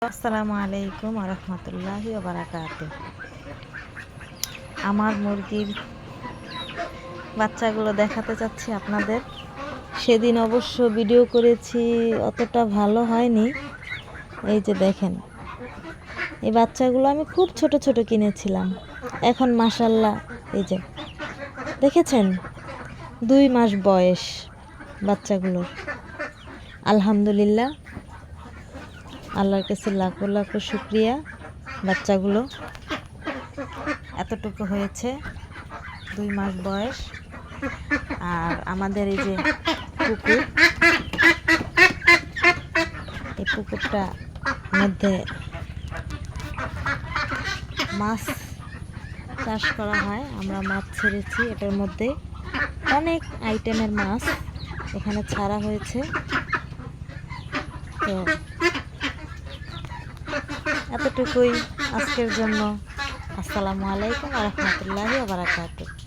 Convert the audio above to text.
আসসালামু আলাইকুম ওয়া রাহমাতুল্লাহি ওয়া বারাকাতুহু। আমার মুরগির বাচ্চাগুলো দেখাতে চাচ্ছি আপনাদের। সেদিন অবশ্য ভিডিও করেছি, অতটা ভালো হয়নি। এই যে দেখেন, এই বাচ্চাগুলো আমি খুব ছোট ছোট কিনেছিলাম। এখন মাশাআল্লাহ, এই যে দেখেছেন, 2 মাস বয়স বাচ্চাগুলোর। আলহামদুলিল্লাহ, আল্লাহর কাছে লাখো লাখো শুকরিয়া। বাচ্চাগুলো এতটুকু হয়েছে, 2 মাস বয়স। আর আমাদের এই যে পুকুর, এই পুকুরটা মধ্যে মাছ চাষ করা হয়। আমরা মাছ ছেড়েছি, এটার মধ্যে অনেক আইটেমের মাছ এখানে ছাড়া হয়েছে। তো এতটুকুই আজকের জন্য। আসসালামু আলাইকুম ওয়া রাহমাতুল্লাহি ওয়া বারাকাতুহু।